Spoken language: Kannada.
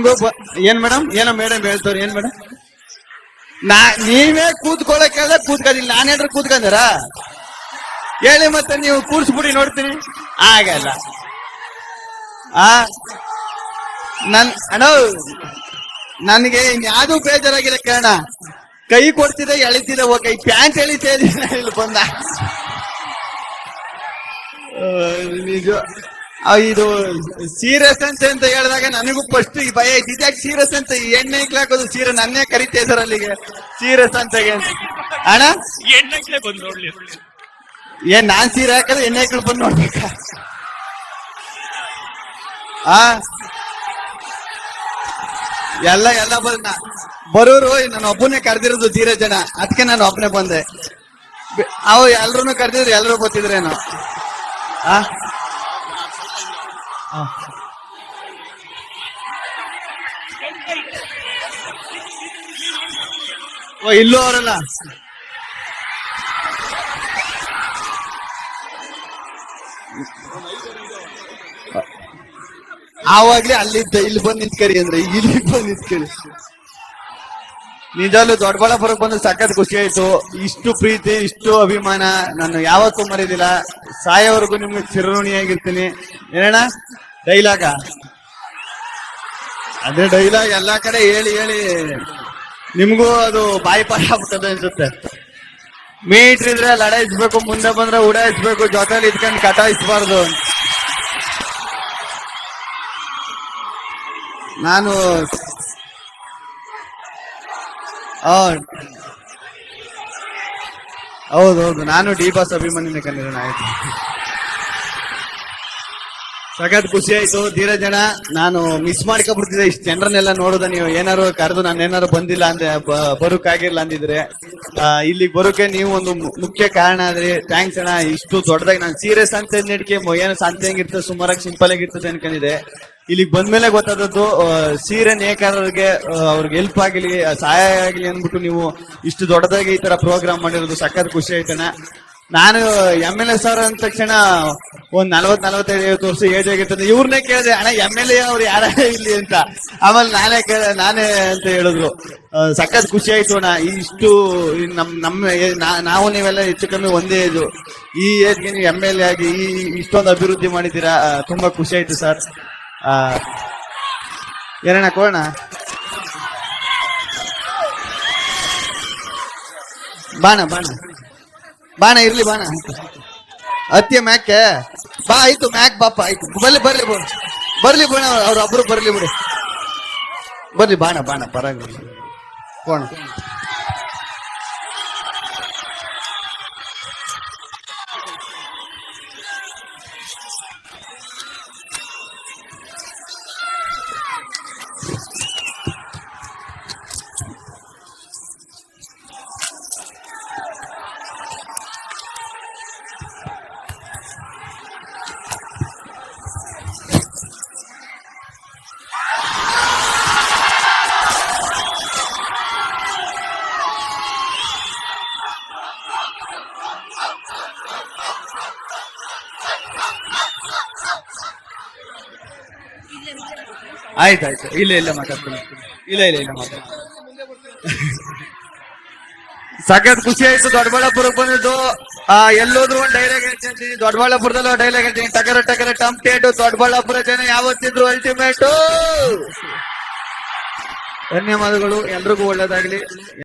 ನಿಮ್ಗೂ ಏನ್ ಮೇಡಮ್ ಏನೋ ಮೇಡಮ್ ಹೇಳ್ತವ್ರಿ ಏನ್ ಮೇಡಮ್ ನೀವೇ ಕೂತ್ಕೊಳ್ಳಕ್ ಹೇಳ್ದ ಕೂತ್ಕೊಂಡಿಲ್ಲ ನಾನೇನ್ರ ಕೂತ್ಕೊಂಡಾರ ಹೇಳಿ ಮತ್ತೆ ನೀವು ಕೂರ್ಸ್ಬಿಡಿ ನೋಡ್ತೀನಿ ಆಗಲ್ಲ ಆ ಅಣ್ಣ ನನ್ಗೆ ಇನ್ಯಾವುದೂ ಬೇಜಾರಾಗಿಲ್ಲ ಕೇಳೋಣ ಕೈ ಕೊಡ್ತಿದ್ದೆ ಎಳಿತಿದ್ದೆ ಕೈ ಪ್ಯಾಂಟ್ ಎಳಿತಾ ಇಲ್ಲಿ ಬಂದ ನಿಜ ಇದು ಸೀರಿಯಸ್ ಅಂತ ಹೇಳಿದಾಗ ನನಗೂ ಫಸ್ಟ್ ಈ ಭಯ ಐತಿ ಇದ್ಯಾಕೆ ಸೀರಿಯಸ್ ಅಂತ ಎಣ್ಣೆ ಹಾಕೋದು ಸೀರೆ ನನ್ನೇ ಕರಿತಾ ಇದಾರೆ ಅಲ್ಲಿಗೆ ಸೀರಿಯಸ್ ಅಂತ ಅಣ್ಣ ಎಣ್ಣೆ ಬಂದು ನೋಡ್ಲಿ ಏನ್ ನಾನ್ ಸೀರೆ ಹಾಕಿದ್ರೆ ಎಣ್ಣೆ ಹಾಕಲು ಬಂದು ನೋಡ್ಬೇಕ ಎಲ್ಲ ಬರೋರು ನಾನು ಒಬ್ಬನೇ ಕರೆದಿರೋದು ಧೀರಜ್ ಜನ ಅದಕ್ಕೆ ನಾನು ಒಬ್ಬನೇ ಬಂದೆ ಅವು ಎಲ್ರು ಕರೆದಿದ್ರು ಎಲ್ರು ಗೊತ್ತಿದ್ರೇನು ಇಲ್ಲೂ ಅವರಲ್ಲ ಆವಾಗ್ಲೇ ಅಲ್ಲಿದ್ದ ಇಲ್ಲಿ ಬಂದು ನಿಂತ್ಕರಿ ಅಂದ್ರೆ ಇಲ್ಲಿ ಬಂದು ನಿಂತ್ಕರಿ ನಿಜಾಲು ದೊಡ್ಡಬಳ್ಳಾಪುರಕ್ಕೆ ಬಂದು ಸಖತ್ ಖುಷಿ ಆಯ್ತು ಇಷ್ಟು ಪ್ರೀತಿ ಇಷ್ಟು ಅಭಿಮಾನ ನಾನು ಯಾವತ್ತೂ ಮರೀದಿಲ್ಲ ಸಾಯೋವರೆಗೂ ನಿಮ್ಗೆ ಚಿರಋಣಿಯಾಗಿರ್ತೀನಿ ಏನಣ್ಣ ಡೈಲಾಗ ಅದೇ ಡೈಲಾಗ್ ಎಲ್ಲಾ ಕಡೆ ಹೇಳಿ ಹೇಳಿ ನಿಮ್ಗೂ ಅದು ಬಾಯಿ ಪಾಠ ಆಗ್ಬಿಟ್ಟದೆ ಅನ್ಸುತ್ತೆ ಮೀಟ್ರ್ ಇದ್ರೆ ಲಡಾಯಿಸ್ಬೇಕು ಮುಂದೆ ಬಂದ್ರೆ ಉಡಾಯಿಸ್ಬೇಕು ಜೊತೆಲಿ ಇದ್ಕೊಂಡು ಕಟಾಯಿಸ್ಬಾರ್ದು ನಾನು ಹೌದೌದು ನಾನು ಡಿ ಬಾಸ್ ಅಭಿಮಾನಿನೇ ಕಂಡಿರೋಣ ಆಯ್ತು ಸಖತ್ ಖುಷಿ ಆಯ್ತು ಧೀರಜನ ನಾನು ಮಿಸ್ ಮಾಡ್ಕೊಬಿಡ್ತಿದ್ದೆ ಇಷ್ಟು ಜನರನ್ನೆಲ್ಲ ನೋಡೋದ ನೀವು ಏನಾರು ಕರೆದು ನಾನು ಏನಾರು ಬಂದಿಲ್ಲ ಅಂದ್ರೆ ಬರೋಕ್ಕಾಗಿರ್ಲ ಅಂದಿದ್ರೆ ಇಲ್ಲಿಗೆ ಬರೋಕೆ ನೀವು ಒಂದು ಮುಖ್ಯ ಕಾರಣ ಆದ್ರಿ ಥ್ಯಾಂಕ್ಸ್ ಅಣ್ಣ ಇಷ್ಟು ದೊಡ್ಡದಾಗಿ ನಾನು ಸೀರಿಯಸ್ ಅಂತ ನಡಿಕೆ ಏನೋ ಸಂತೆ ಹೆಂಗಿರ್ತದೆ ಸುಮಾರಾಗಿ ಸಿಂಪಲ್ ಆಗಿರ್ತದೆ ಅನ್ಕೊಂಡಿದ್ದೆ ಇಲ್ಲಿಗೆ ಬಂದ್ಮೇಲೆ ಗೊತ್ತಾದದ್ದು ಸೀರೆ ನೇಕಾರರಿಗೆ ಅವ್ರಿಗೆ ಹೆಲ್ಪ್ ಆಗಲಿ ಸಹಾಯ ಆಗಲಿ ಅಂದ್ಬಿಟ್ಟು ನೀವು ಇಷ್ಟು ದೊಡ್ಡದಾಗಿ ಈ ತರ ಪ್ರೋಗ್ರಾಮ್ ಮಾಡಿರೋದು ಸಖತ್ ಖುಷಿ ಆಯ್ತಣ್ಣ ನಾನು MLA ಸರ್ ಅಂದ ತಕ್ಷಣ ಒಂದ್ 40-45 ವರ್ಷ ಏಜ್ ಆಗಿರ್ತದೆ ಇವ್ರನ್ನೇ ಕೇಳಿದೆ ಅಣ್ಣ MLA ಅವ್ರು ಯಾರ ಇಲ್ಲಿ ಅಂತ ಆಮೇಲೆ ನಾನೇ ಅಂತ ಹೇಳಿದ್ರು ಸಖತ್ ಖುಷಿ ಆಯ್ತು ಅಣ್ಣ ಇಷ್ಟು ನಾವು ನೀವೆಲ್ಲ ಹೆಚ್ಚು ಕಮ್ಮಿ ಒಂದೇ ಏಜು ಈ ಏಜ್ಗೆ ನೀವು MLA ಆಗಿ ಇಷ್ಟೊಂದು ಅಭಿವೃದ್ಧಿ ಮಾಡಿದ್ದೀರಾ ತುಂಬಾ ಖುಷಿ ಆಯ್ತು ಸರ್ ಏನಣ್ಣ ಕೋಣ ಬಾಣ ಇರ್ಲಿ ಬಾಣ ಅತ್ಯ ಮ್ಯಾಕೆ ಬಾ ಆಯ್ತು ಮ್ಯಾಕ್ ಬಾಪ ಆಯ್ತು ಬರ್ಲಿ ಬಣ ಅವ್ರೊಬ್ರು ಬರ್ಲಿ ಬಿಡಿ ಬರ್ಲಿ ಬಾಣ ಪರಂಗಿಲ್ಲ ಕೋಣ ಆಯ್ತಾಯ್ತು ಇಲ್ಲ ಮಾತಾಡ್ತೀನಿ ಇಲ್ಲ ಮಾತಾಡ ಸಖತ್ ಖುಷಿ ಆಯ್ತು ದೊಡ್ಡಬಳ್ಳಾಪುರಕ್ಕೆ ಬಂದಿದ್ದು ಎಲ್ಲೋದ್ರು ಒಂದು ಡೈಲಾಗ್ ಹೇಳ್ತೀನಿ ದೊಡ್ಡಬಳ್ಳಾಪುರದಲ್ಲೂ ಡೈಲಾಗ್ ಹೇಳ್ತೀನಿ ಟಗರ ಟಂಪ್ಟೇಟು ದೊಡ್ಡಬಳ್ಳಾಪುರ ಜನ ಯಾವತ್ತಿದ್ರು ಅಲ್ಟಿಮೇಟು ಧನ್ಯವಾದಗಳು ಎಲ್ರಿಗೂ ಒಳ್ಳೇದಾಗ್ಲಿ